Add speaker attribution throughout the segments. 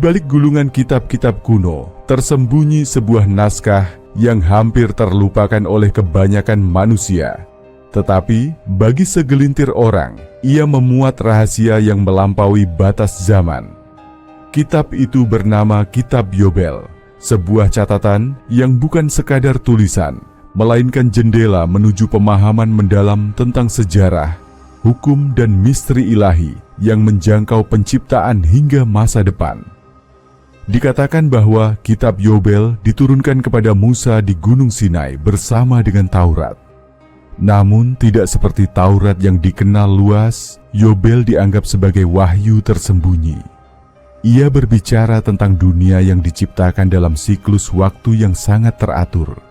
Speaker 1: balik gulungan kitab-kitab kuno, tersembunyi sebuah naskah yang hampir terlupakan oleh kebanyakan manusia. Tetapi, bagi segelintir orang, ia memuat rahasia yang melampaui batas zaman. Kitab itu bernama Kitab Yobel, sebuah catatan yang bukan sekadar tulisan, melainkan jendela menuju pemahaman mendalam tentang sejarah, hukum dan misteri ilahi yang menjangkau penciptaan hingga masa depan. Dikatakan bahwa Kitab Yobel diturunkan kepada Musa di Gunung Sinai bersama dengan Taurat. Namun tidak seperti Taurat yang dikenal luas, Yobel dianggap sebagai wahyu tersembunyi. Ia berbicara tentang dunia yang diciptakan dalam siklus waktu yang sangat teratur.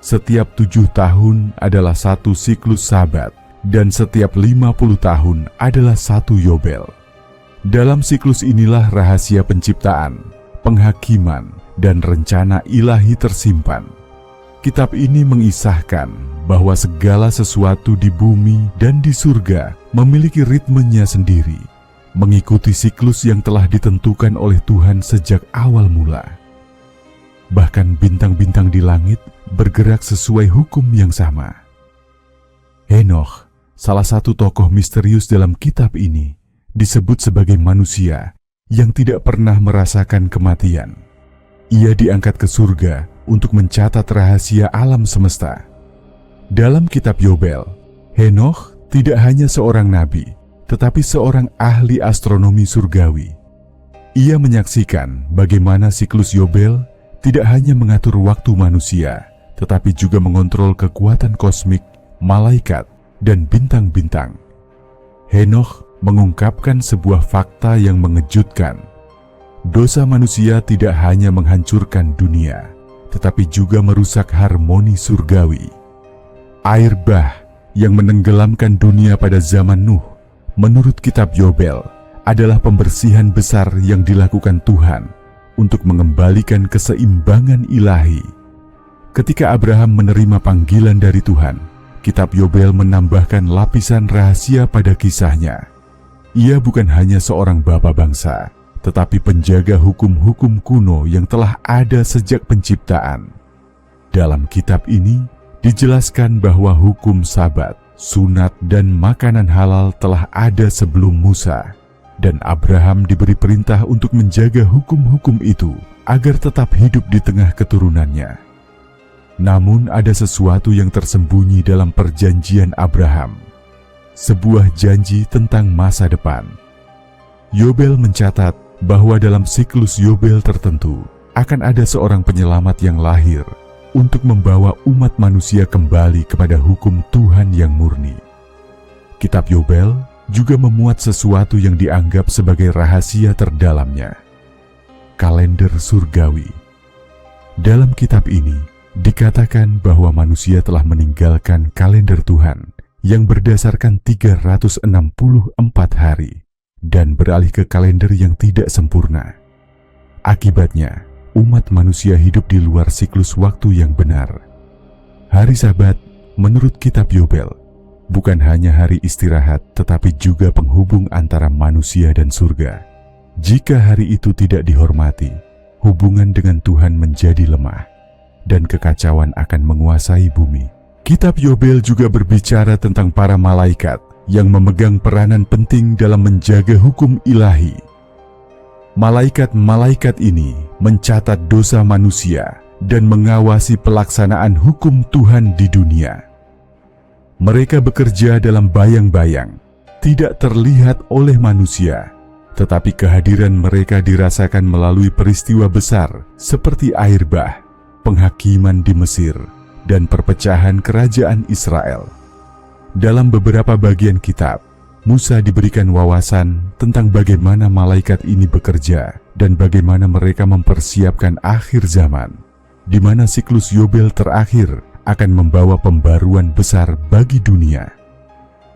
Speaker 1: Setiap 7 tahun adalah satu siklus Sabat, dan setiap 50 tahun adalah satu Yobel. Dalam siklus inilah rahasia penciptaan, penghakiman, dan rencana ilahi tersimpan. Kitab ini mengisahkan bahwa segala sesuatu di bumi dan di surga memiliki ritmenya sendiri, mengikuti siklus yang telah ditentukan oleh Tuhan sejak awal mula. Bahkan bintang-bintang di langit bergerak sesuai hukum yang sama. Henokh, salah satu tokoh misterius dalam kitab ini, disebut sebagai manusia yang tidak pernah merasakan kematian. Ia diangkat ke surga untuk mencatat rahasia alam semesta. Dalam kitab Yobel, Henokh tidak hanya seorang nabi, tetapi seorang ahli astronomi surgawi. Ia menyaksikan bagaimana siklus Yobel tidak hanya mengatur waktu manusia, tetapi juga mengontrol kekuatan kosmik, malaikat, dan bintang-bintang. Henokh mengungkapkan sebuah fakta yang mengejutkan. Dosa manusia tidak hanya menghancurkan dunia, tetapi juga merusak harmoni surgawi. Air bah yang menenggelamkan dunia pada zaman Nuh, menurut kitab Yobel, adalah pembersihan besar yang dilakukan Tuhan untuk mengembalikan keseimbangan ilahi. Ketika Abraham menerima panggilan dari Tuhan, kitab Yobel menambahkan lapisan rahasia pada kisahnya. Ia bukan hanya seorang bapa bangsa, tetapi penjaga hukum-hukum kuno yang telah ada sejak penciptaan. Dalam kitab ini, dijelaskan bahwa hukum Sabat, sunat, dan makanan halal telah ada sebelum Musa, dan Abraham diberi perintah untuk menjaga hukum-hukum itu agar tetap hidup di tengah keturunannya. Namun ada sesuatu yang tersembunyi dalam perjanjian Abraham, sebuah janji tentang masa depan. Yobel mencatat bahwa dalam siklus Yobel tertentu akan ada seorang penyelamat yang lahir untuk membawa umat manusia kembali kepada hukum Tuhan yang murni. Kitab Yobel juga memuat sesuatu yang dianggap sebagai rahasia terdalamnya, kalender surgawi. Dalam kitab ini dikatakan bahwa manusia telah meninggalkan kalender Tuhan yang berdasarkan 364 hari dan beralih ke kalender yang tidak sempurna. Akibatnya, umat manusia hidup di luar siklus waktu yang benar. Hari Sabat, menurut kitab Yobel, bukan hanya hari istirahat tetapi juga penghubung antara manusia dan surga. Jika hari itu tidak dihormati, hubungan dengan Tuhan menjadi lemah dan kekacauan akan menguasai bumi. Kitab Yobel juga berbicara tentang para malaikat yang memegang peranan penting dalam menjaga hukum ilahi. Malaikat-malaikat ini mencatat dosa manusia dan mengawasi pelaksanaan hukum Tuhan di dunia. Mereka bekerja dalam bayang-bayang, tidak terlihat oleh manusia, tetapi kehadiran mereka dirasakan melalui peristiwa besar seperti air bah, penghakiman di Mesir, dan perpecahan kerajaan Israel. Dalam beberapa bagian kitab, Musa diberikan wawasan tentang bagaimana malaikat ini bekerja dan bagaimana mereka mempersiapkan akhir zaman, di mana siklus Yobel terakhir akan membawa pembaruan besar bagi dunia.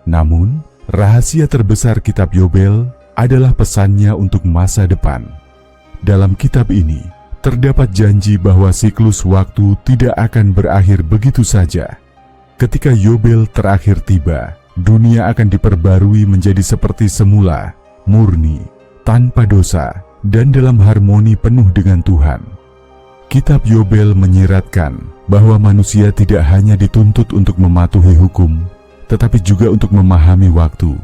Speaker 1: Namun, rahasia terbesar kitab Yobel adalah pesannya untuk masa depan. Dalam kitab ini, terdapat janji bahwa siklus waktu tidak akan berakhir begitu saja. Ketika Yobel terakhir tiba, dunia akan diperbarui menjadi seperti semula, murni, tanpa dosa, dan dalam harmoni penuh dengan Tuhan. Kitab Yobel menyiratkan bahwa manusia tidak hanya dituntut untuk mematuhi hukum, tetapi juga untuk memahami waktu.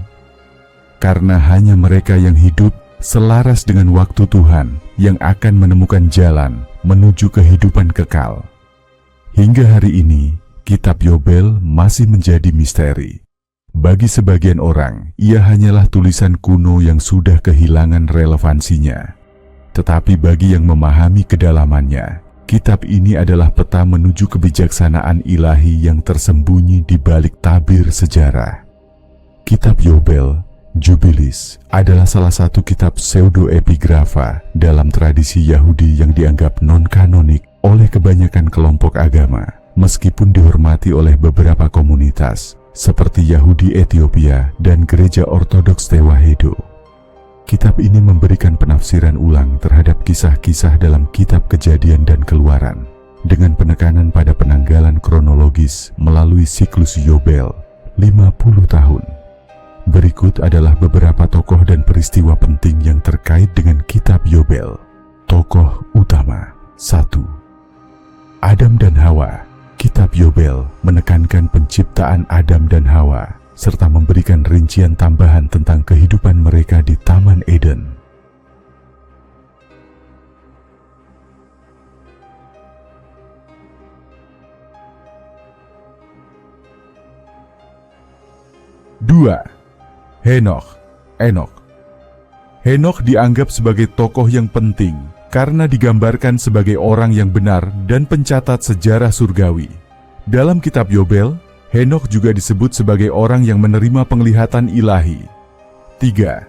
Speaker 1: Karena hanya mereka yang hidup selaras dengan waktu Tuhan yang akan menemukan jalan menuju kehidupan kekal. Hingga hari ini, Kitab Yobel masih menjadi misteri. Bagi sebagian orang, ia hanyalah tulisan kuno yang sudah kehilangan relevansinya. Tetapi bagi yang memahami kedalamannya, kitab ini adalah peta menuju kebijaksanaan ilahi yang tersembunyi di balik tabir sejarah. Kitab Yobel, Jubilis, adalah salah satu kitab pseudoepigrafa dalam tradisi Yahudi yang dianggap non-kanonik oleh kebanyakan kelompok agama, meskipun dihormati oleh beberapa komunitas, seperti Yahudi Ethiopia dan Gereja Ortodoks Tewahedo. Kitab ini memberikan penafsiran ulang terhadap kisah-kisah dalam kitab Kejadian dan Keluaran, dengan penekanan pada penanggalan kronologis melalui siklus Yobel, 50 tahun. Berikut adalah beberapa tokoh dan peristiwa penting yang terkait dengan kitab Yobel. Tokoh utama. 1. Adam dan Hawa. Kitab Yobel menekankan penciptaan Adam dan Hawa, serta memberikan rincian tambahan tentang kehidupan mereka di Taman Eden. Dua. Henokh dianggap sebagai tokoh yang penting karena digambarkan sebagai orang yang benar dan pencatat sejarah surgawi. Dalam kitab Yobel, Henokh juga disebut sebagai orang yang menerima penglihatan ilahi. 3.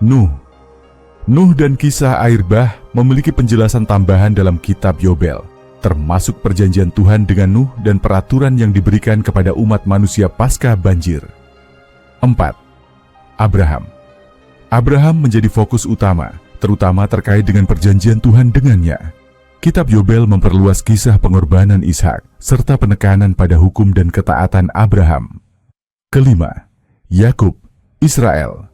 Speaker 1: Nuh dan kisah air bah memiliki penjelasan tambahan dalam kitab Yobel, termasuk perjanjian Tuhan dengan Nuh dan peraturan yang diberikan kepada umat manusia pasca banjir. 4. Abraham menjadi fokus utama, terutama terkait dengan perjanjian Tuhan dengannya. Kitab Yobel memperluas kisah pengorbanan Ishak, serta penekanan pada hukum dan ketaatan Abraham. 5. Yakub, Israel.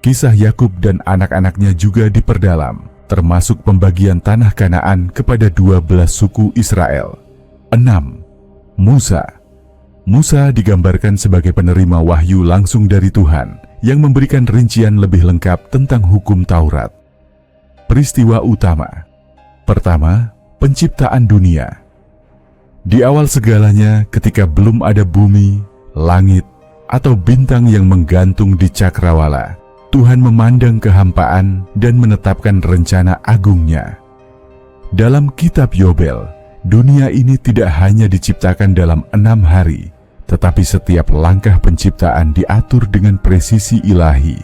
Speaker 1: Kisah Yakub dan anak-anaknya juga diperdalam, termasuk pembagian tanah Kanaan kepada 12 suku Israel. 6. Musa digambarkan sebagai penerima wahyu langsung dari Tuhan, yang memberikan rincian lebih lengkap tentang hukum Taurat. Peristiwa utama. Pertama, penciptaan dunia. Di awal segalanya, ketika belum ada bumi, langit, atau bintang yang menggantung di cakrawala, Tuhan memandang kehampaan dan menetapkan rencana agungnya. Dalam kitab Yobel, dunia ini tidak hanya diciptakan dalam 6 hari, tetapi setiap langkah penciptaan diatur dengan presisi ilahi,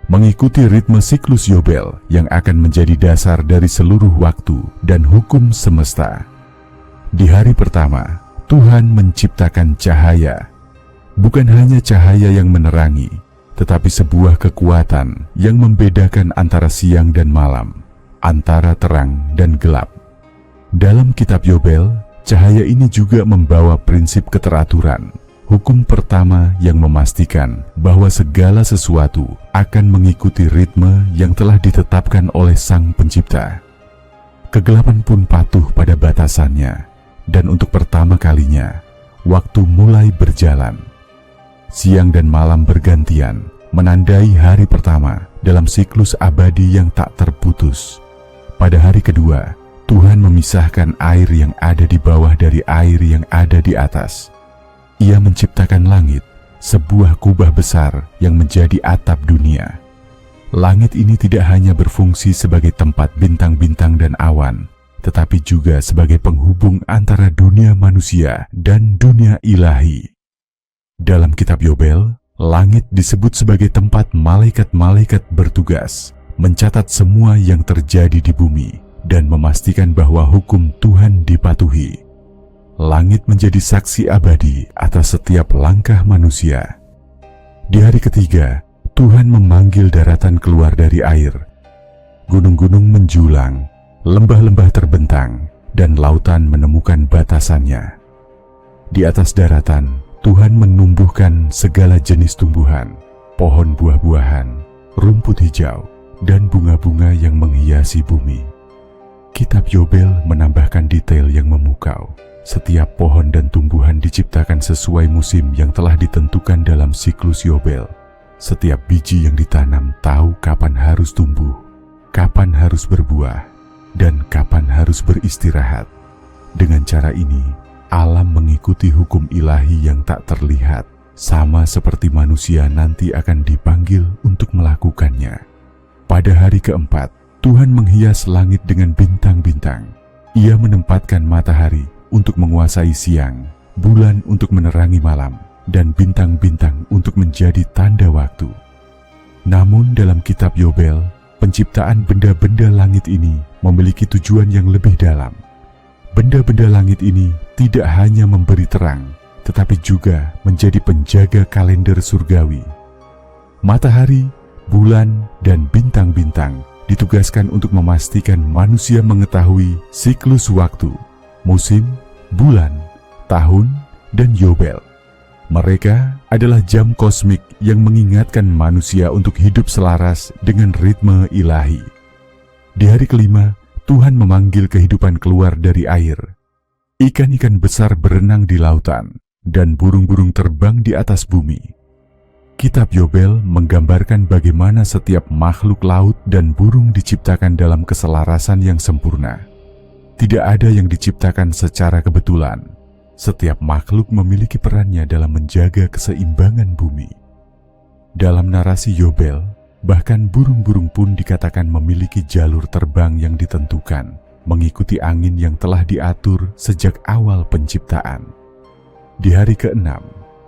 Speaker 1: mengikuti ritme siklus Yobel yang akan menjadi dasar dari seluruh waktu dan hukum semesta. Di hari pertama, Tuhan menciptakan cahaya. Bukan hanya cahaya yang menerangi, tetapi sebuah kekuatan yang membedakan antara siang dan malam, antara terang dan gelap. Dalam kitab Yobel, cahaya ini juga membawa prinsip keteraturan, hukum pertama yang memastikan bahwa segala sesuatu akan mengikuti ritme yang telah ditetapkan oleh Sang Pencipta. Kegelapan pun patuh pada batasannya, dan untuk pertama kalinya, waktu mulai berjalan. Siang dan malam bergantian, menandai hari pertama dalam siklus abadi yang tak terputus. Pada hari kedua, Tuhan memisahkan air yang ada di bawah dari air yang ada di atas. Ia menciptakan langit, sebuah kubah besar yang menjadi atap dunia. Langit ini tidak hanya berfungsi sebagai tempat bintang-bintang dan awan, tetapi juga sebagai penghubung antara dunia manusia dan dunia ilahi. Dalam kitab Yobel, langit disebut sebagai tempat malaikat-malaikat bertugas, mencatat semua yang terjadi di bumi, dan memastikan bahwa hukum Tuhan dipatuhi. Langit menjadi saksi abadi atas setiap langkah manusia. Di hari ketiga, Tuhan memanggil daratan keluar dari air. Gunung-gunung menjulang, lembah-lembah terbentang, dan lautan menemukan batasannya. Di atas daratan, Tuhan menumbuhkan segala jenis tumbuhan, pohon buah-buahan, rumput hijau, dan bunga-bunga yang menghiasi bumi. Kitab Yobel menambahkan detail yang memukau. Setiap pohon dan tumbuhan diciptakan sesuai musim yang telah ditentukan dalam siklus Yobel. Setiap biji yang ditanam tahu kapan harus tumbuh, kapan harus berbuah, dan kapan harus beristirahat. Dengan cara ini, alam mengikuti hukum ilahi yang tak terlihat, sama seperti manusia nanti akan dipanggil untuk melakukannya. Pada hari keempat, Tuhan menghias langit dengan bintang-bintang. Ia menempatkan matahari untuk menguasai siang, bulan untuk menerangi malam, dan bintang-bintang untuk menjadi tanda waktu. Namun dalam kitab Yobel, penciptaan benda-benda langit ini memiliki tujuan yang lebih dalam. Benda-benda langit ini tidak hanya memberi terang, tetapi juga menjadi penjaga kalender surgawi. Matahari, bulan, dan bintang-bintang ditugaskan untuk memastikan manusia mengetahui siklus waktu, musim, bulan, tahun, dan Yobel. Mereka adalah jam kosmik yang mengingatkan manusia untuk hidup selaras dengan ritme ilahi. Di hari kelima, Tuhan memanggil kehidupan keluar dari air. Ikan-ikan besar berenang di lautan, dan burung-burung terbang di atas bumi. Kitab Yobel menggambarkan bagaimana setiap makhluk laut dan burung diciptakan dalam keselarasan yang sempurna. Tidak ada yang diciptakan secara kebetulan. Setiap makhluk memiliki perannya dalam menjaga keseimbangan bumi. Dalam narasi Yobel, bahkan burung-burung pun dikatakan memiliki jalur terbang yang ditentukan, mengikuti angin yang telah diatur sejak awal penciptaan. Di hari ke-6,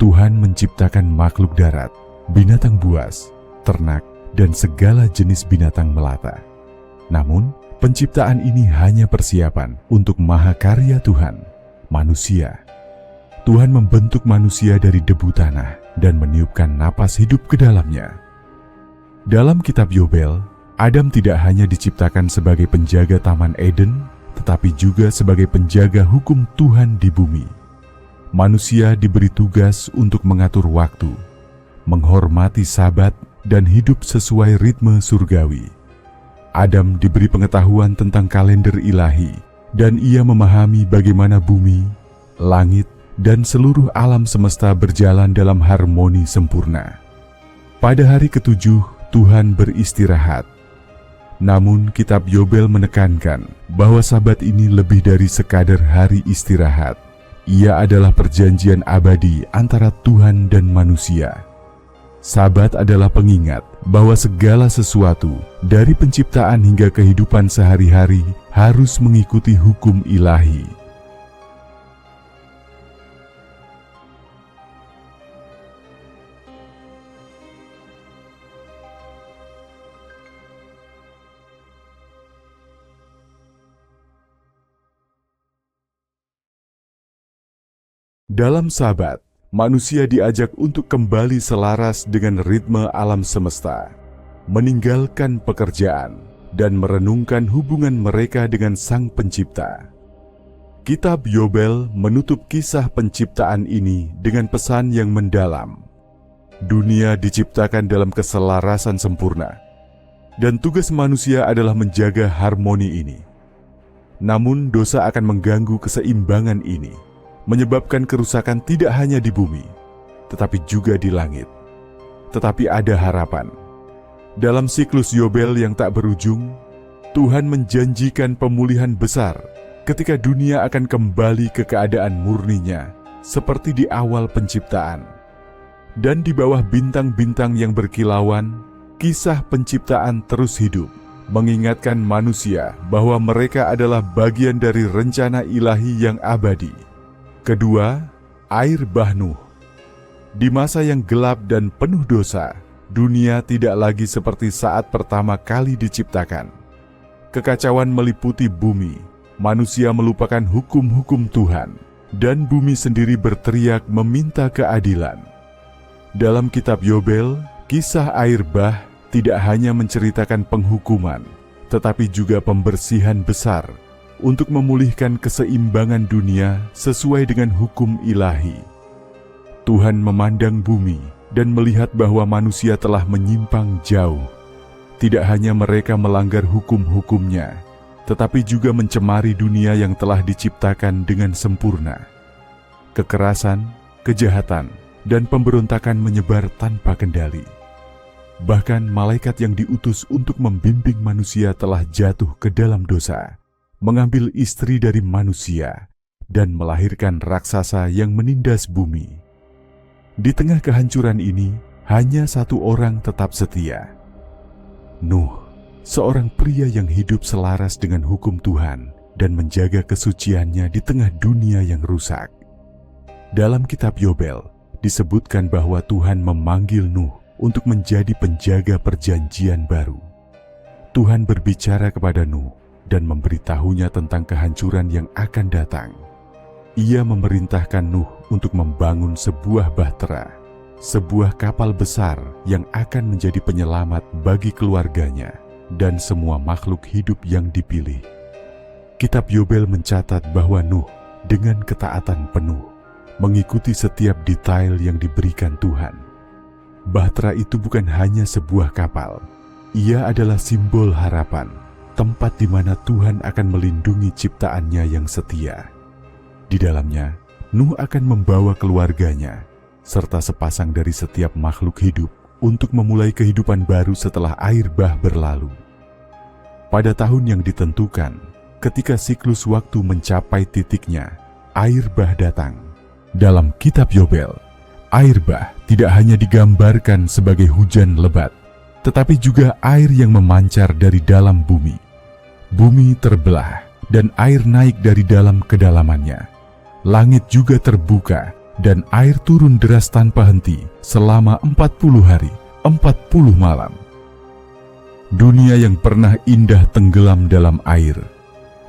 Speaker 1: Tuhan menciptakan makhluk darat, binatang buas, ternak, dan segala jenis binatang melata. Namun, penciptaan ini hanya persiapan untuk mahakarya Tuhan, manusia. Tuhan membentuk manusia dari debu tanah dan meniupkan napas hidup ke dalamnya. Dalam kitab Yobel, Adam tidak hanya diciptakan sebagai penjaga Taman Eden, tetapi juga sebagai penjaga hukum Tuhan di bumi. Manusia diberi tugas untuk mengatur waktu, menghormati Sabat, dan hidup sesuai ritme surgawi. Adam diberi pengetahuan tentang kalender ilahi, dan ia memahami bagaimana bumi, langit, dan seluruh alam semesta berjalan dalam harmoni sempurna. Pada hari ke-7, Tuhan beristirahat. Namun kitab Yobel menekankan bahwa Sabat ini lebih dari sekadar hari istirahat. Ia adalah perjanjian abadi antara Tuhan dan manusia. Sabat adalah pengingat bahwa segala sesuatu, dari penciptaan hingga kehidupan sehari-hari, harus mengikuti hukum ilahi. Dalam Sabat, manusia diajak untuk kembali selaras dengan ritme alam semesta, meninggalkan pekerjaan, dan merenungkan hubungan mereka dengan Sang Pencipta. Kitab Yobel menutup kisah penciptaan ini dengan pesan yang mendalam. Dunia diciptakan dalam keselarasan sempurna, dan tugas manusia adalah menjaga harmoni ini. Namun dosa akan mengganggu keseimbangan ini, menyebabkan kerusakan tidak hanya di bumi, tetapi juga di langit. Tetapi ada harapan. Dalam siklus Yobel yang tak berujung, Tuhan menjanjikan pemulihan besar ketika dunia akan kembali ke keadaan murninya, seperti di awal penciptaan. Dan di bawah bintang-bintang yang berkilauan, kisah penciptaan terus hidup, mengingatkan manusia bahwa mereka adalah bagian dari rencana ilahi yang abadi. Kedua, air bah Nuh. Di masa yang gelap dan penuh dosa, dunia tidak lagi seperti saat pertama kali diciptakan. Kekacauan meliputi bumi, manusia melupakan hukum-hukum Tuhan, dan bumi sendiri berteriak meminta keadilan. Dalam kitab Yobel, kisah air bah tidak hanya menceritakan penghukuman, tetapi juga pembersihan besar untuk memulihkan keseimbangan dunia sesuai dengan hukum ilahi. Tuhan memandang bumi dan melihat bahwa manusia telah menyimpang jauh. Tidak hanya mereka melanggar hukum-hukumnya, tetapi juga mencemari dunia yang telah diciptakan dengan sempurna. Kekerasan, kejahatan, dan pemberontakan menyebar tanpa kendali. Bahkan malaikat yang diutus untuk membimbing manusia telah jatuh ke dalam dosa, mengambil istri dari manusia, dan melahirkan raksasa yang menindas bumi. Di tengah kehancuran ini, hanya satu orang tetap setia. Nuh, seorang pria yang hidup selaras dengan hukum Tuhan dan menjaga kesuciannya di tengah dunia yang rusak. Dalam kitab Yobel, disebutkan bahwa Tuhan memanggil Nuh untuk menjadi penjaga perjanjian baru. Tuhan berbicara kepada Nuh dan memberitahunya tentang kehancuran yang akan datang. Ia memerintahkan Nuh untuk membangun sebuah bahtera, sebuah kapal besar yang akan menjadi penyelamat bagi keluarganya dan semua makhluk hidup yang dipilih. Kitab Yobel mencatat bahwa Nuh dengan ketaatan penuh mengikuti setiap detail yang diberikan Tuhan. Bahtera itu bukan hanya sebuah kapal, ia adalah simbol harapan, tempat di mana Tuhan akan melindungi ciptaannya yang setia. Di dalamnya, Nuh akan membawa keluarganya serta sepasang dari setiap makhluk hidup untuk memulai kehidupan baru setelah air bah berlalu. Pada tahun yang ditentukan, ketika siklus waktu mencapai titiknya, air bah datang. Dalam kitab Yobel, air bah tidak hanya digambarkan sebagai hujan lebat, tetapi juga air yang memancar dari dalam bumi. Bumi terbelah dan air naik dari dalam kedalamannya. Langit juga terbuka dan air turun deras tanpa henti selama 40 hari, 40 malam. Dunia yang pernah indah tenggelam dalam air,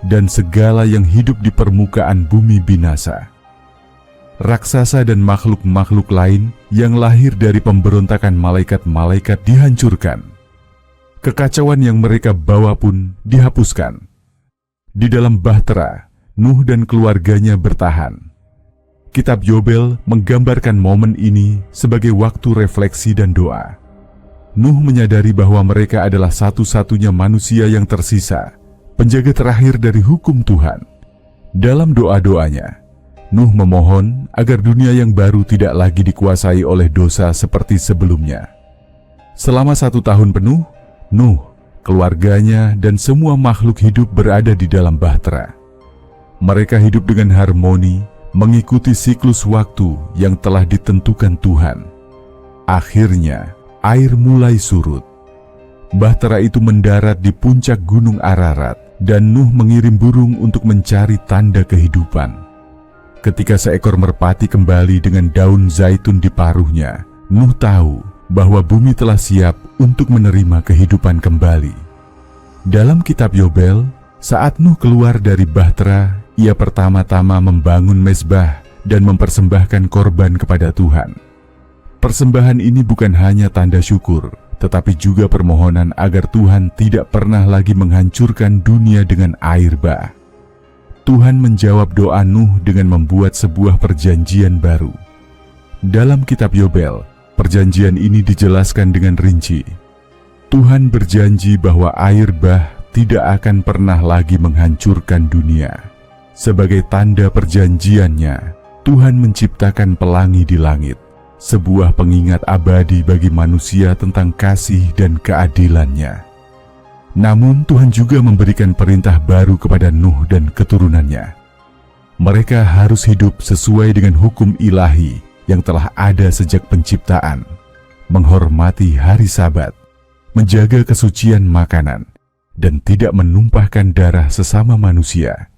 Speaker 1: dan segala yang hidup di permukaan bumi binasa. Raksasa dan makhluk-makhluk lain yang lahir dari pemberontakan malaikat-malaikat dihancurkan. Kekacauan yang mereka bawa pun dihapuskan. Di dalam bahtera, Nuh dan keluarganya bertahan. Kitab Yobel menggambarkan momen ini sebagai waktu refleksi dan doa. Nuh menyadari bahwa mereka adalah satu-satunya manusia yang tersisa, penjaga terakhir dari hukum Tuhan. Dalam doa-doanya, Nuh memohon agar dunia yang baru tidak lagi dikuasai oleh dosa seperti sebelumnya. Selama 1 tahun penuh, Nuh, keluarganya, dan semua makhluk hidup berada di dalam bahtera. Mereka hidup dengan harmoni, mengikuti siklus waktu yang telah ditentukan Tuhan. Akhirnya, air mulai surut. Bahtera itu mendarat di puncak gunung Ararat, dan Nuh mengirim burung untuk mencari tanda kehidupan. Ketika seekor merpati kembali dengan daun zaitun di paruhnya, Nuh tahu bahwa bumi telah siap untuk menerima kehidupan kembali. Dalam kitab Yobel, saat Nuh keluar dari bahtera, ia pertama-tama membangun mezbah dan mempersembahkan korban kepada Tuhan. Persembahan ini bukan hanya tanda syukur, tetapi juga permohonan agar Tuhan tidak pernah lagi menghancurkan dunia dengan air bah. Tuhan menjawab doa Nuh dengan membuat sebuah perjanjian baru. Dalam kitab Yobel, perjanjian ini dijelaskan dengan rinci. Tuhan berjanji bahwa air bah tidak akan pernah lagi menghancurkan dunia. Sebagai tanda perjanjiannya, Tuhan menciptakan pelangi di langit, sebuah pengingat abadi bagi manusia tentang kasih dan keadilannya. Namun Tuhan juga memberikan perintah baru kepada Nuh dan keturunannya. Mereka harus hidup sesuai dengan hukum ilahi yang telah ada sejak penciptaan, menghormati hari Sabat, menjaga kesucian makanan, dan tidak menumpahkan darah sesama manusia.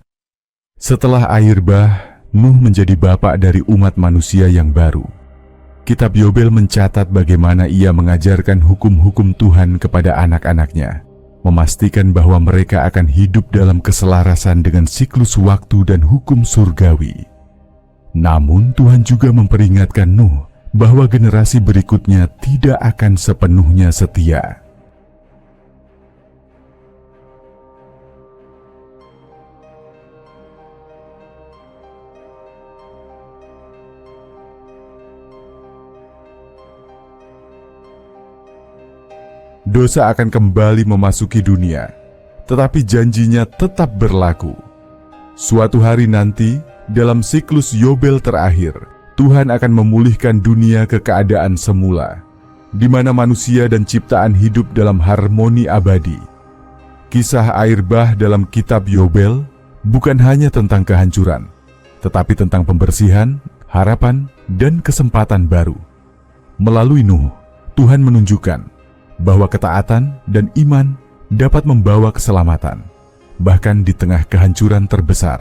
Speaker 1: Setelah air bah, Nuh menjadi bapak dari umat manusia yang baru. Kitab Yobel mencatat bagaimana ia mengajarkan hukum-hukum Tuhan kepada anak-anaknya, memastikan bahwa mereka akan hidup dalam keselarasan dengan siklus waktu dan hukum surgawi. Namun Tuhan juga memperingatkan Nuh bahwa generasi berikutnya tidak akan sepenuhnya setia. dosa akan kembali memasuki dunia, tetapi janjinya tetap berlaku. Suatu hari nanti, dalam siklus Yobel terakhir, Tuhan akan memulihkan dunia ke keadaan semula, di mana manusia dan ciptaan hidup dalam harmoni abadi. Kisah air bah dalam kitab Yobel bukan hanya tentang kehancuran, tetapi tentang pembersihan, harapan, dan kesempatan baru. Melalui Nuh, Tuhan menunjukkan bahwa ketaatan dan iman dapat membawa keselamatan, bahkan di tengah kehancuran terbesar.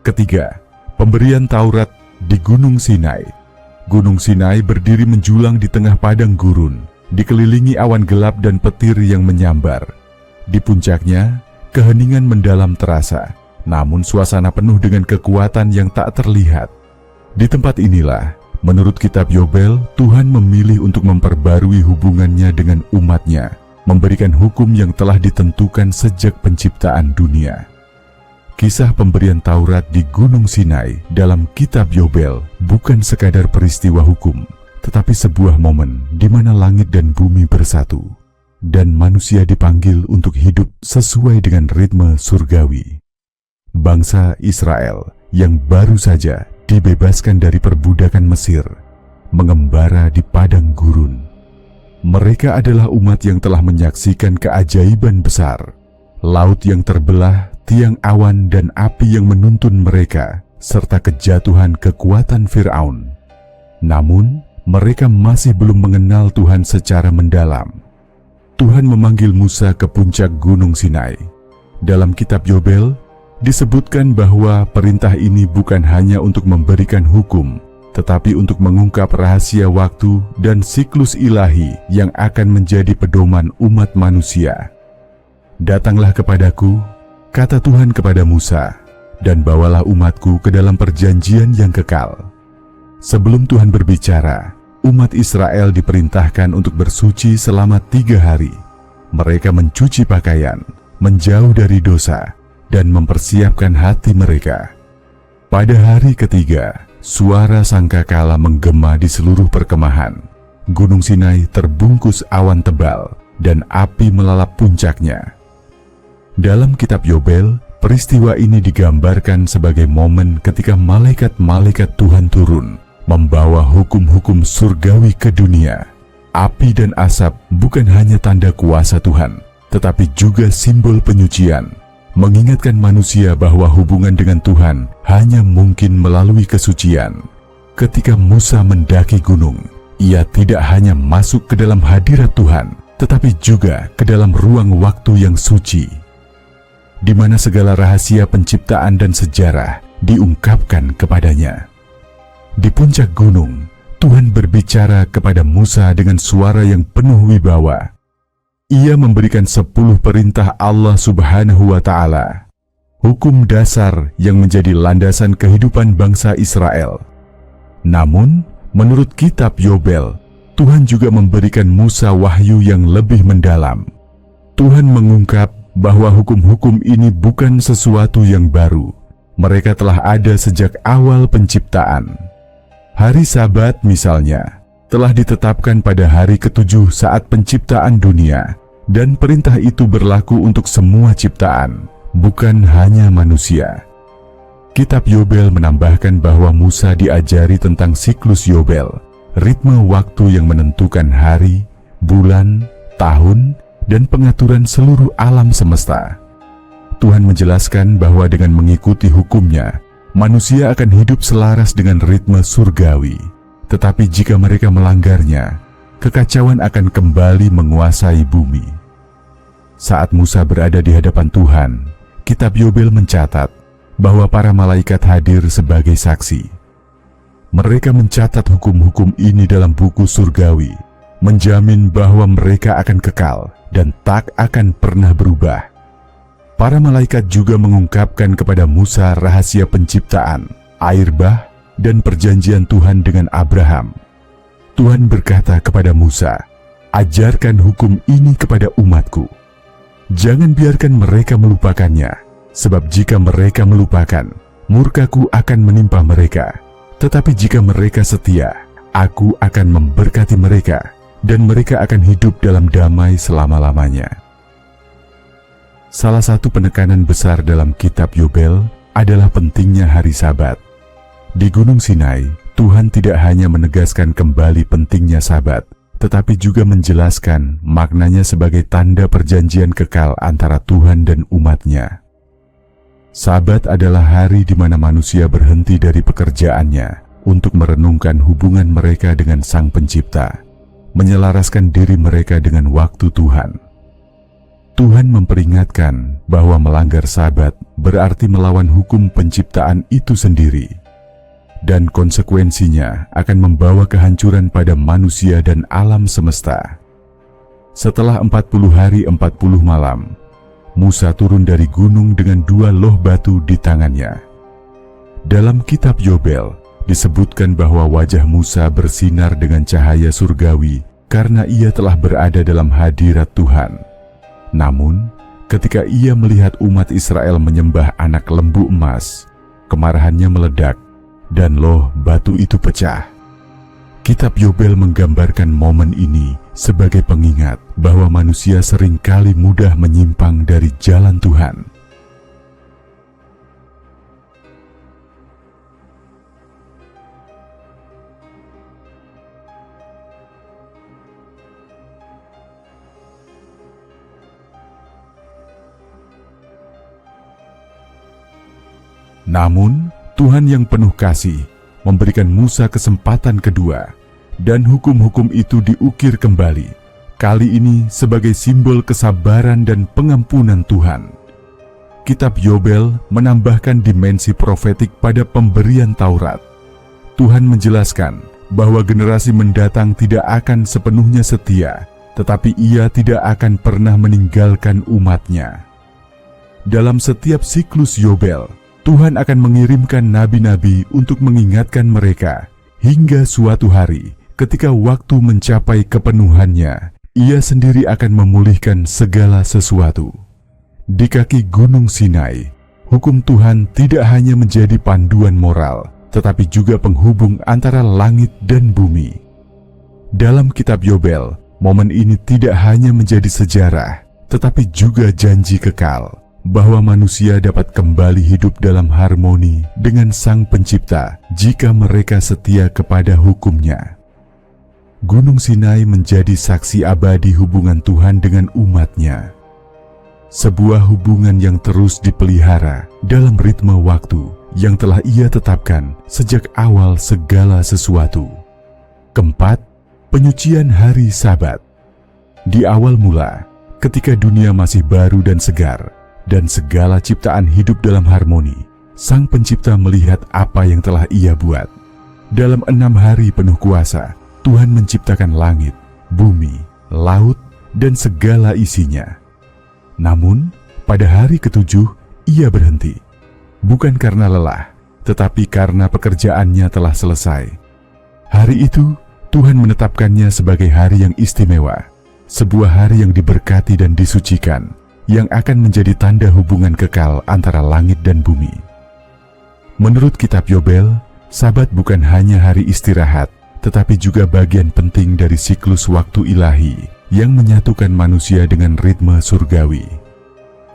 Speaker 1: Ketiga, pemberian Taurat di Gunung Sinai. Gunung Sinai berdiri menjulang di tengah padang gurun, dikelilingi awan gelap dan petir yang menyambar. Di puncaknya, keheningan mendalam terasa, namun suasana penuh dengan kekuatan yang tak terlihat. Di tempat inilah, menurut kitab Yobel, Tuhan memilih untuk memperbarui hubungannya dengan umatnya, memberikan hukum yang telah ditentukan sejak penciptaan dunia. Kisah pemberian Taurat di Gunung Sinai dalam kitab Yobel bukan sekadar peristiwa hukum, tetapi sebuah momen di mana langit dan bumi bersatu, dan manusia dipanggil untuk hidup sesuai dengan ritme surgawi. Bangsa Israel yang baru saja dibebaskan dari perbudakan Mesir, mengembara di padang gurun. Mereka adalah umat yang telah menyaksikan keajaiban besar, laut yang terbelah, tiang awan dan api yang menuntun mereka, serta kejatuhan kekuatan Firaun. Namun, mereka masih belum mengenal Tuhan secara mendalam. Tuhan memanggil Musa ke puncak Gunung Sinai. Dalam kitab Yobel, disebutkan bahwa perintah ini bukan hanya untuk memberikan hukum, tetapi untuk mengungkap rahasia waktu dan siklus ilahi yang akan menjadi pedoman umat manusia. Datanglah kepadaku, kata Tuhan kepada Musa, dan bawalah umatku ke dalam perjanjian yang kekal. Sebelum Tuhan berbicara, umat Israel diperintahkan untuk bersuci selama 3 hari. Mereka mencuci pakaian, menjauh dari dosa, dan mempersiapkan hati mereka. Pada hari ketiga, suara sangkakala menggema di seluruh perkemahan. Gunung Sinai terbungkus awan tebal, dan api melalap puncaknya. Dalam kitab Yobel, peristiwa ini digambarkan sebagai momen ketika malaikat-malaikat Tuhan turun, membawa hukum-hukum surgawi ke dunia. Api dan asap bukan hanya tanda kuasa Tuhan, tetapi juga simbol penyucian, mengingatkan manusia bahwa hubungan dengan Tuhan hanya mungkin melalui kesucian. Ketika Musa mendaki gunung, ia tidak hanya masuk ke dalam hadirat Tuhan, tetapi juga ke dalam ruang waktu yang suci, di mana segala rahasia penciptaan dan sejarah diungkapkan kepadanya. Di puncak gunung, Tuhan berbicara kepada Musa dengan suara yang penuh wibawa. Ia memberikan 10 perintah Allah Subhanahu wa Ta'ala, hukum dasar yang menjadi landasan kehidupan bangsa Israel. Namun, menurut kitab Yobel, Tuhan juga memberikan Musa wahyu yang lebih mendalam. Tuhan mengungkap bahwa hukum-hukum ini bukan sesuatu yang baru. Mereka telah ada sejak awal penciptaan. Hari Sabat misalnya, telah ditetapkan pada hari ke-7 saat penciptaan dunia, dan perintah itu berlaku untuk semua ciptaan, bukan hanya manusia. Kitab Yobel menambahkan bahwa Musa diajari tentang siklus Yobel, ritme waktu yang menentukan hari, bulan, tahun, dan pengaturan seluruh alam semesta. Tuhan menjelaskan bahwa dengan mengikuti hukumnya, manusia akan hidup selaras dengan ritme surgawi. Tetapi jika mereka melanggarnya, kekacauan akan kembali menguasai bumi. Saat Musa berada di hadapan Tuhan, kitab Yobel mencatat bahwa para malaikat hadir sebagai saksi. Mereka mencatat hukum-hukum ini dalam buku surgawi, menjamin bahwa mereka akan kekal dan tak akan pernah berubah. Para malaikat juga mengungkapkan kepada Musa rahasia penciptaan, air bah, dan perjanjian Tuhan dengan Abraham. Tuhan berkata kepada Musa, "Ajarkan hukum ini kepada umatku. Jangan biarkan mereka melupakannya, sebab jika mereka melupakan, murkaku akan menimpa mereka. Tetapi jika mereka setia, aku akan memberkati mereka, dan mereka akan hidup dalam damai selama-lamanya. Salah satu penekanan besar dalam kitab Yobel adalah pentingnya hari Sabat. Di Gunung Sinai, Tuhan tidak hanya menegaskan kembali pentingnya Sabat, tetapi juga menjelaskan maknanya sebagai tanda perjanjian kekal antara Tuhan dan umat-Nya. Sabat adalah hari di mana manusia berhenti dari pekerjaannya untuk merenungkan hubungan mereka dengan Sang Pencipta, menyelaraskan diri mereka dengan waktu Tuhan. Tuhan memperingatkan bahwa melanggar Sabat berarti melawan hukum penciptaan itu sendiri, dan konsekuensinya akan membawa kehancuran pada manusia dan alam semesta. Setelah 40 hari 40 malam, Musa turun dari gunung dengan 2 loh batu di tangannya. Dalam kitab Yobel, disebutkan bahwa wajah Musa bersinar dengan cahaya surgawi karena ia telah berada dalam hadirat Tuhan. Namun, ketika ia melihat umat Israel menyembah anak lembu emas, kemarahannya meledak dan loh batu itu pecah. Kitab Yobel menggambarkan momen ini sebagai pengingat bahwa manusia seringkali mudah menyimpang dari jalan Tuhan. Namun, Tuhan yang penuh kasih memberikan Musa kesempatan kedua, dan hukum-hukum itu diukir kembali, kali ini sebagai simbol kesabaran dan pengampunan Tuhan. Kitab Yobel menambahkan dimensi profetik pada pemberian Taurat. Tuhan menjelaskan bahwa generasi mendatang tidak akan sepenuhnya setia, tetapi ia tidak akan pernah meninggalkan umat-Nya. Dalam setiap siklus Yobel, Tuhan akan mengirimkan nabi-nabi untuk mengingatkan mereka, hingga suatu hari, ketika waktu mencapai kepenuhannya, ia sendiri akan memulihkan segala sesuatu. Di kaki Gunung Sinai, hukum Tuhan tidak hanya menjadi panduan moral, tetapi juga penghubung antara langit dan bumi. Dalam kitab Yobel, momen ini tidak hanya menjadi sejarah, tetapi juga janji kekal, bahwa manusia dapat kembali hidup dalam harmoni dengan Sang Pencipta jika mereka setia kepada hukum-Nya. Gunung Sinai menjadi saksi abadi hubungan Tuhan dengan umat-Nya. Sebuah hubungan yang terus dipelihara dalam ritme waktu yang telah Ia tetapkan sejak awal segala sesuatu. Keempat, penyucian hari Sabat. Di awal mula, ketika dunia masih baru dan segar, dan segala ciptaan hidup dalam harmoni, Sang Pencipta melihat apa yang telah Ia buat. Dalam 6 hari penuh kuasa, Tuhan menciptakan langit, bumi, laut, dan segala isinya. Namun, pada hari ke-7, Ia berhenti. Bukan karena lelah, tetapi karena pekerjaannya telah selesai. Hari itu, Tuhan menetapkannya sebagai hari yang istimewa, sebuah hari yang diberkati dan disucikan, yang akan menjadi tanda hubungan kekal antara langit dan bumi. Menurut kitab Yobel, Sabat bukan hanya hari istirahat, tetapi juga bagian penting dari siklus waktu ilahi yang menyatukan manusia dengan ritme surgawi.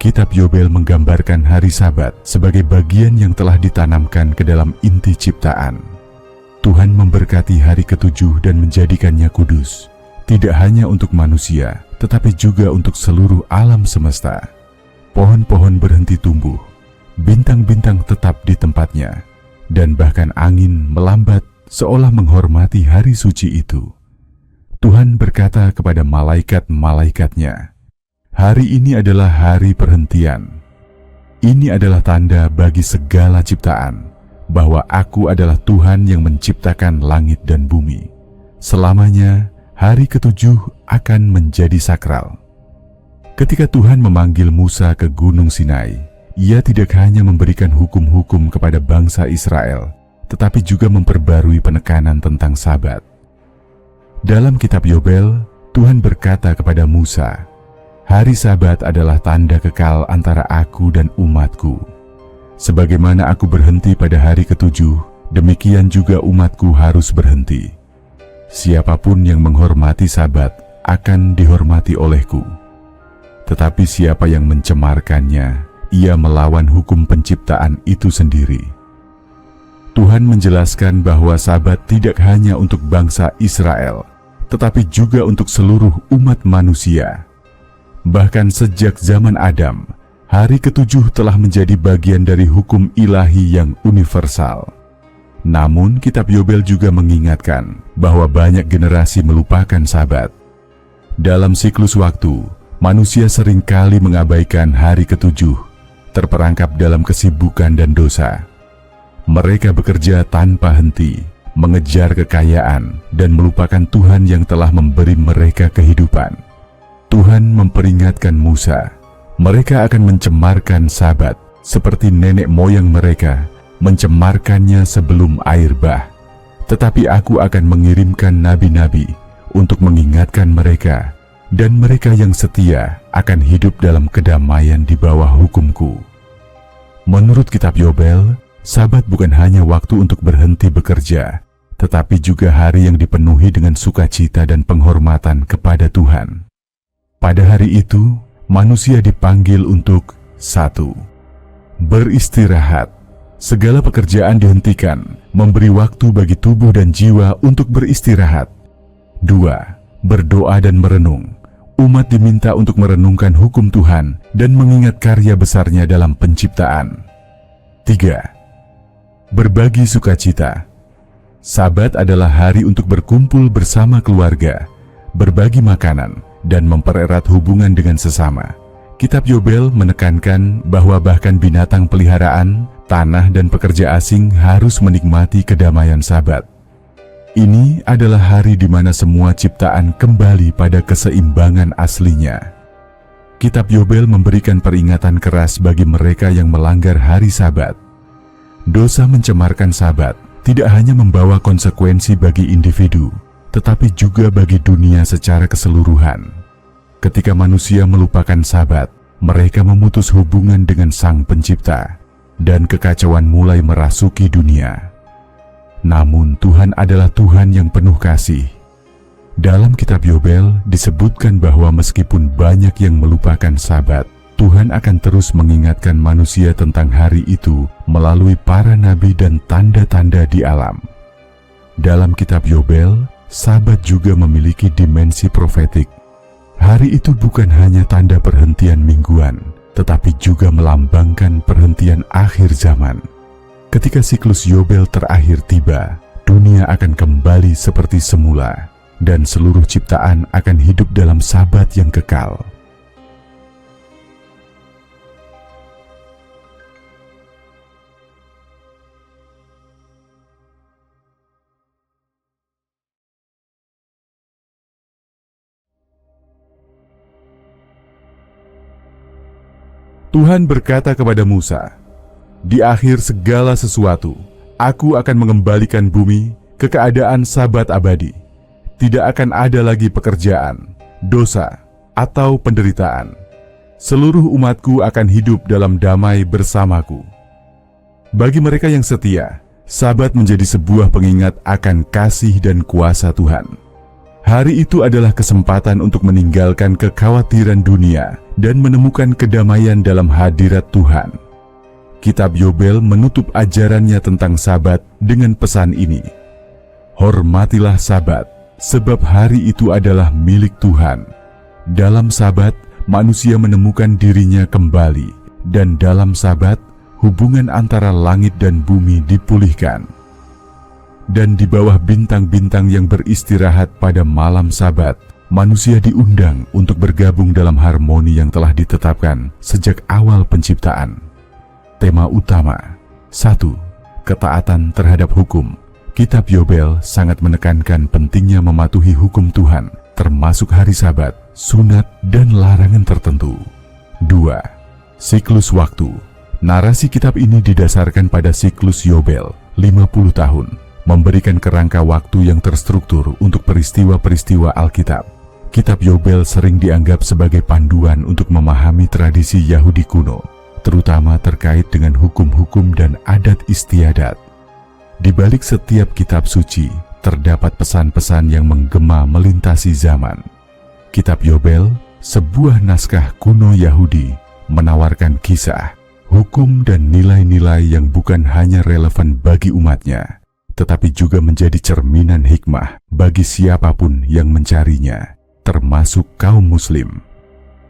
Speaker 1: Kitab Yobel menggambarkan hari Sabat sebagai bagian yang telah ditanamkan ke dalam inti ciptaan. Tuhan memberkati hari ke-7 dan menjadikannya kudus, tidak hanya untuk manusia, tetapi juga untuk seluruh alam semesta. Pohon-pohon berhenti tumbuh, bintang-bintang tetap di tempatnya, dan bahkan angin melambat seolah menghormati hari suci itu. Tuhan berkata kepada malaikat-malaikatnya, "Hari ini adalah hari perhentian. Ini adalah tanda bagi segala ciptaan, bahwa Aku adalah Tuhan yang menciptakan langit dan bumi. Selamanya, hari ke-7 akan menjadi sakral." Ketika Tuhan memanggil Musa ke Gunung Sinai, Ia tidak hanya memberikan hukum-hukum kepada bangsa Israel, tetapi juga memperbarui penekanan tentang Sabat. Dalam kitab Yobel, Tuhan berkata kepada Musa, "Hari Sabat adalah tanda kekal antara Aku dan umatku. Sebagaimana Aku berhenti pada hari ke-7, demikian juga umatku harus berhenti. Siapapun yang menghormati Sabat akan dihormati olehku. Tetapi siapa yang mencemarkannya, ia melawan hukum penciptaan itu sendiri. Tuhan menjelaskan bahwa Sabat tidak hanya untuk bangsa Israel, tetapi juga untuk seluruh umat manusia. Bahkan sejak zaman Adam, hari ke-7 telah menjadi bagian dari hukum ilahi yang universal. Namun, Kitab Yobel juga mengingatkan bahwa banyak generasi melupakan Sabat. Dalam siklus waktu, manusia seringkali mengabaikan hari ke-7, terperangkap dalam kesibukan dan dosa. Mereka bekerja tanpa henti, mengejar kekayaan, dan melupakan Tuhan yang telah memberi mereka kehidupan. Tuhan memperingatkan Musa, mereka akan mencemarkan Sabat seperti nenek moyang mereka mencemarkannya sebelum air bah. Tetapi aku akan mengirimkan nabi-nabi untuk mengingatkan mereka, dan mereka yang setia akan hidup dalam kedamaian di bawah hukumku. Menurut Kitab Yobel, Sabat bukan hanya waktu untuk berhenti bekerja, tetapi juga hari yang dipenuhi dengan sukacita dan penghormatan kepada Tuhan. Pada hari itu, manusia dipanggil untuk 1. Beristirahat. Segala pekerjaan dihentikan, memberi waktu bagi tubuh dan jiwa untuk beristirahat. 2. Berdoa dan merenung. Umat diminta untuk merenungkan hukum Tuhan dan mengingat karya besarnya dalam penciptaan. 3. Berbagi sukacita. Sabat adalah hari untuk berkumpul bersama keluarga, berbagi makanan, dan mempererat hubungan dengan sesama. Kitab Yobel menekankan bahwa bahkan binatang peliharaan, tanah, dan pekerja asing harus menikmati kedamaian Sabat. Ini adalah hari di mana semua ciptaan kembali pada keseimbangan aslinya. Kitab Yobel memberikan peringatan keras bagi mereka yang melanggar hari Sabat. Dosa mencemarkan Sabat tidak hanya membawa konsekuensi bagi individu, tetapi juga bagi dunia secara keseluruhan. Ketika manusia melupakan Sabat, mereka memutus hubungan dengan Sang Pencipta, dan kekacauan mulai merasuki dunia. Namun Tuhan adalah Tuhan yang penuh kasih. Dalam Kitab Yobel disebutkan bahwa meskipun banyak yang melupakan Sabat, Tuhan akan terus mengingatkan manusia tentang hari itu melalui para nabi dan tanda-tanda di alam. Dalam Kitab Yobel, Sabat juga memiliki dimensi profetik. Hari itu bukan hanya tanda perhentian mingguan, tetapi juga melambangkan perhentian akhir zaman. Ketika siklus Yobel terakhir tiba, dunia akan kembali seperti semula, dan seluruh ciptaan akan hidup dalam Sabat yang kekal. Tuhan berkata kepada Musa, "Di akhir segala sesuatu, aku akan mengembalikan bumi ke keadaan Sabat abadi. Tidak akan ada lagi pekerjaan, dosa, atau penderitaan. Seluruh umatku akan hidup dalam damai bersamaku." Bagi mereka yang setia, Sabat menjadi sebuah pengingat akan kasih dan kuasa Tuhan. Hari itu adalah kesempatan untuk meninggalkan kekhawatiran dunia dan menemukan kedamaian dalam hadirat Tuhan. Kitab Yobel menutup ajarannya tentang Sabat dengan pesan ini: "Hormatilah Sabat, sebab hari itu adalah milik Tuhan. Dalam Sabat, manusia menemukan dirinya kembali, dan dalam Sabat, hubungan antara langit dan bumi dipulihkan." Dan di bawah bintang-bintang yang beristirahat pada malam Sabat, manusia diundang untuk bergabung dalam harmoni yang telah ditetapkan sejak awal penciptaan. Tema utama: 1. Ketaatan terhadap hukum. Kitab Yobel sangat menekankan pentingnya mematuhi hukum Tuhan, termasuk hari Sabat, sunat, dan larangan tertentu. 2. Siklus waktu. Narasi kitab ini didasarkan pada siklus Yobel, 50 tahun, memberikan kerangka waktu yang terstruktur untuk peristiwa-peristiwa Alkitab. Kitab Yobel sering dianggap sebagai panduan untuk memahami tradisi Yahudi kuno, terutama terkait dengan hukum-hukum dan adat istiadat. Di balik setiap kitab suci, terdapat pesan-pesan yang menggema melintasi zaman. Kitab Yobel, sebuah naskah kuno Yahudi, menawarkan kisah, hukum dan nilai-nilai yang bukan hanya relevan bagi umatnya, tetapi juga menjadi cerminan hikmah bagi siapapun yang mencarinya, termasuk kaum muslim.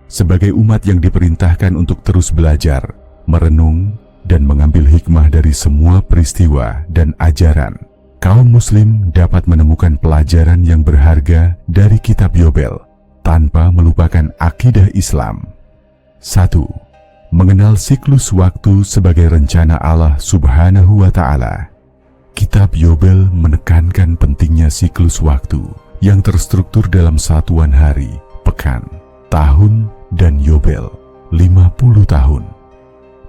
Speaker 1: Sebagai umat yang diperintahkan untuk terus belajar, merenung, dan mengambil hikmah dari semua peristiwa dan ajaran, kaum muslim dapat menemukan pelajaran yang berharga dari kitab Yobel tanpa melupakan akidah Islam. 1. Mengenal siklus waktu sebagai rencana Allah Subhanahu wa Ta'ala. Kitab Yobel menekankan pentingnya siklus waktu yang terstruktur dalam satuan hari, pekan, tahun, dan Yobel, 50 tahun.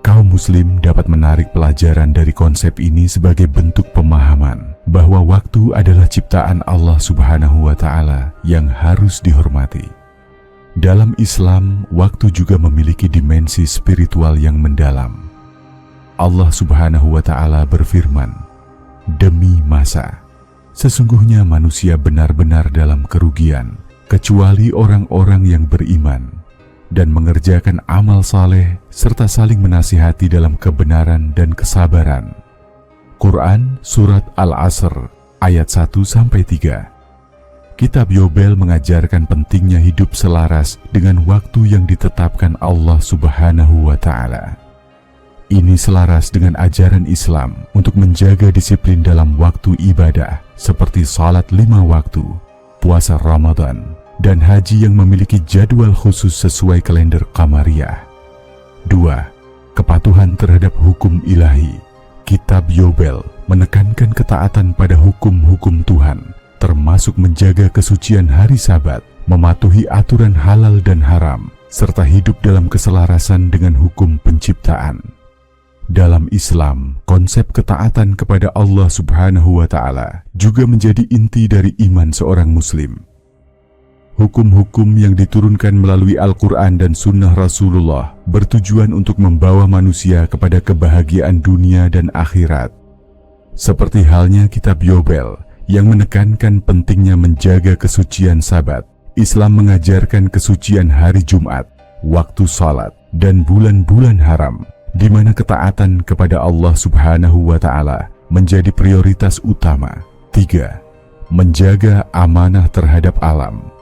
Speaker 1: Kaum muslim dapat menarik pelajaran dari konsep ini sebagai bentuk pemahaman bahwa waktu adalah ciptaan Allah Subhanahu wa Ta'ala yang harus dihormati. Dalam Islam, waktu juga memiliki dimensi spiritual yang mendalam. Allah Subhanahu wa Ta'ala berfirman, "Demi masa, sesungguhnya manusia benar-benar dalam kerugian, kecuali orang-orang yang beriman dan mengerjakan amal saleh serta saling menasihati dalam kebenaran dan kesabaran." Quran Surat Al-Asr ayat 1-3. Kitab Yobel mengajarkan pentingnya hidup selaras dengan waktu yang ditetapkan Allah Subhanahu wa Ta'ala. Ini selaras dengan ajaran Islam untuk menjaga disiplin dalam waktu ibadah seperti salat 5 waktu, puasa Ramadan, dan haji yang memiliki jadwal khusus sesuai kalender Qamariyah. 2. Kepatuhan terhadap hukum ilahi. Kitab Yobel menekankan ketaatan pada hukum-hukum Tuhan, termasuk menjaga kesucian hari Sabat, mematuhi aturan halal dan haram, serta hidup dalam keselarasan dengan hukum penciptaan. Dalam Islam, konsep ketaatan kepada Allah Subhanahu wa Ta'ala juga menjadi inti dari iman seorang Muslim. Hukum-hukum yang diturunkan melalui Al-Quran dan Sunnah Rasulullah bertujuan untuk membawa manusia kepada kebahagiaan dunia dan akhirat. Seperti halnya kitab Yobel yang menekankan pentingnya menjaga kesucian Sabat, Islam mengajarkan kesucian hari Jumat, waktu salat, dan bulan-bulan haram, di mana ketaatan kepada Allah Subhanahu wa Ta'ala menjadi prioritas utama. 3. Menjaga amanah terhadap alam.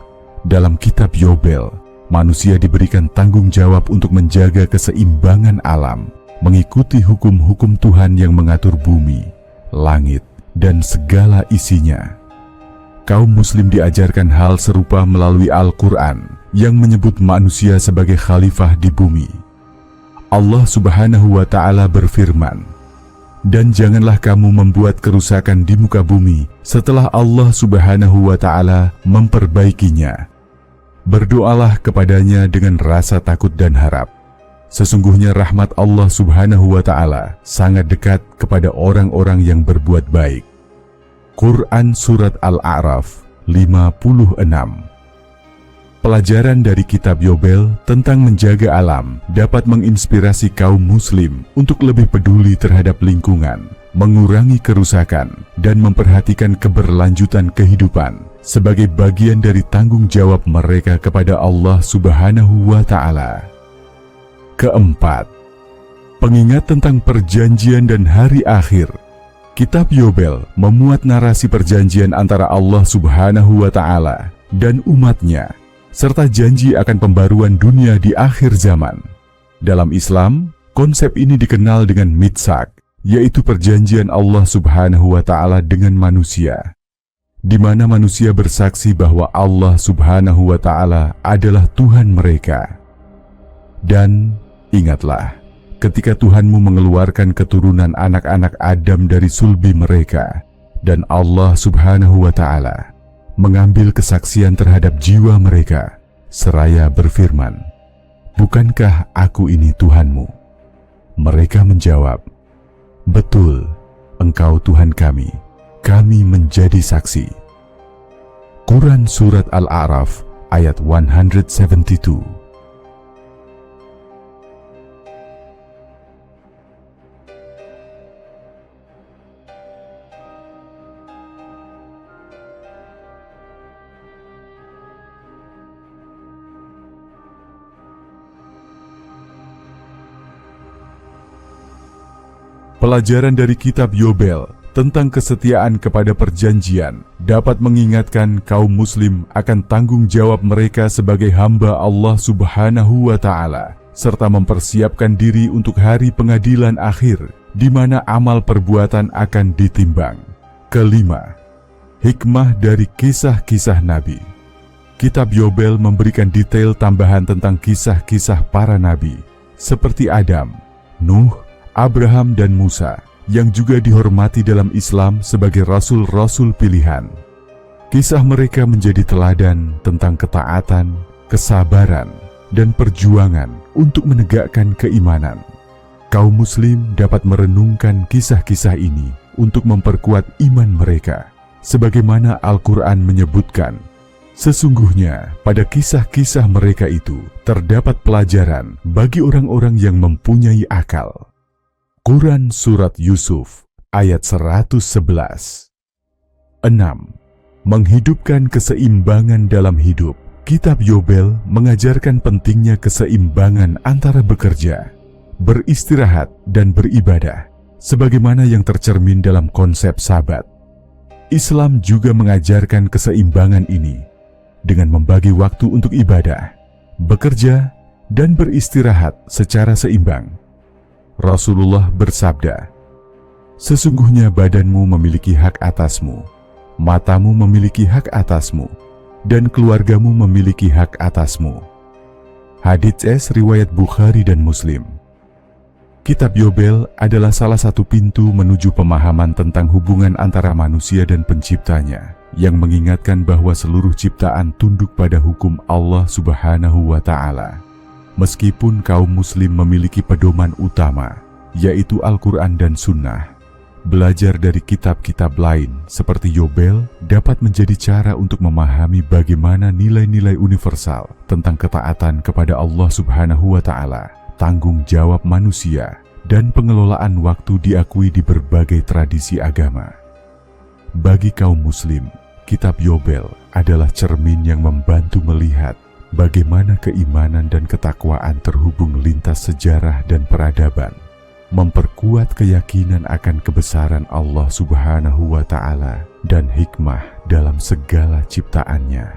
Speaker 1: Dalam kitab Yobel, manusia diberikan tanggung jawab untuk menjaga keseimbangan alam, mengikuti hukum-hukum Tuhan yang mengatur bumi, langit, dan segala isinya. Kaum muslim diajarkan hal serupa melalui Al-Quran yang menyebut manusia sebagai khalifah di bumi. Allah Subhanahu wa Ta'ala berfirman, "Dan janganlah kamu membuat kerusakan di muka bumi setelah Allah Subhanahu wa Ta'ala memperbaikinya. Berdoalah kepadanya dengan rasa takut dan harap. Sesungguhnya rahmat Allah Subhanahu wa Ta'ala sangat dekat kepada orang-orang yang berbuat baik." Quran Surat Al-A'raf 56. Pelajaran dari kitab Yobel tentang menjaga alam dapat menginspirasi kaum muslim untuk lebih peduli terhadap lingkungan, mengurangi kerusakan, dan memperhatikan keberlanjutan kehidupan sebagai bagian dari tanggung jawab mereka kepada Allah Subhanahu wa Ta'ala. Keempat, pengingat tentang perjanjian dan hari akhir. Kitab Yobel memuat narasi perjanjian antara Allah Subhanahu wa Ta'ala dan umatnya, serta janji akan pembaruan dunia di akhir zaman. Dalam Islam, konsep ini dikenal dengan mitsak, yaitu perjanjian Allah Subhanahu wa Ta'ala dengan manusia, di mana manusia bersaksi bahwa Allah Subhanahu wa Ta'ala adalah Tuhan mereka. Dan ingatlah, ketika Tuhanmu mengeluarkan keturunan anak-anak Adam dari sulbi mereka, dan Allah Subhanahu wa Ta'ala mengambil kesaksian terhadap jiwa mereka, seraya berfirman, "Bukankah aku ini Tuhanmu?" Mereka menjawab, "Betul, Engkau Tuhan kami menjadi saksi." Quran Surat Al-A'raf ayat 172. Pelajaran dari kitab Yobel tentang kesetiaan kepada perjanjian dapat mengingatkan kaum muslim akan tanggung jawab mereka sebagai hamba Allah Subhanahu wa Ta'ala, serta mempersiapkan diri untuk hari pengadilan akhir, di mana amal perbuatan akan ditimbang. Kelima, hikmah dari kisah-kisah Nabi. Kitab Yobel memberikan detail tambahan tentang kisah-kisah para nabi, seperti Adam, Nuh, Abraham, dan Musa, yang juga dihormati dalam Islam sebagai rasul-rasul pilihan. Kisah mereka menjadi teladan tentang ketaatan, kesabaran, dan perjuangan untuk menegakkan keimanan. Kaum muslim dapat merenungkan kisah-kisah ini untuk memperkuat iman mereka, sebagaimana Al-Quran menyebutkan, sesungguhnya pada kisah-kisah mereka itu terdapat pelajaran bagi orang-orang yang mempunyai akal. Quran Surat Yusuf ayat 111. 6. Menghidupkan keseimbangan dalam hidup. Kitab Yobel mengajarkan pentingnya keseimbangan antara bekerja, beristirahat, dan beribadah, sebagaimana yang tercermin dalam konsep Sabat. Islam juga mengajarkan keseimbangan ini dengan membagi waktu untuk ibadah, bekerja, dan beristirahat secara seimbang. Rasulullah bersabda, sesungguhnya badanmu memiliki hak atasmu, matamu memiliki hak atasmu, dan keluargamu memiliki hak atasmu. Hadits riwayat Bukhari dan Muslim. Kitab Yobel adalah salah satu pintu menuju pemahaman tentang hubungan antara manusia dan penciptanya, yang mengingatkan bahwa seluruh ciptaan tunduk pada hukum Allah Subhanahu wa Ta'ala. Meskipun kaum muslim memiliki pedoman utama, yaitu Al-Quran dan Sunnah, belajar dari kitab-kitab lain seperti Yobel dapat menjadi cara untuk memahami bagaimana nilai-nilai universal tentang ketaatan kepada Allah Subhanahu wa Ta'ala, tanggung jawab manusia, dan pengelolaan waktu diakui di berbagai tradisi agama. Bagi kaum muslim, kitab Yobel adalah cermin yang membantu melihat bagaimana keimanan dan ketakwaan terhubung lintas sejarah dan peradaban, memperkuat keyakinan akan kebesaran Allah Subhanahu wa Ta'ala dan hikmah dalam segala ciptaannya.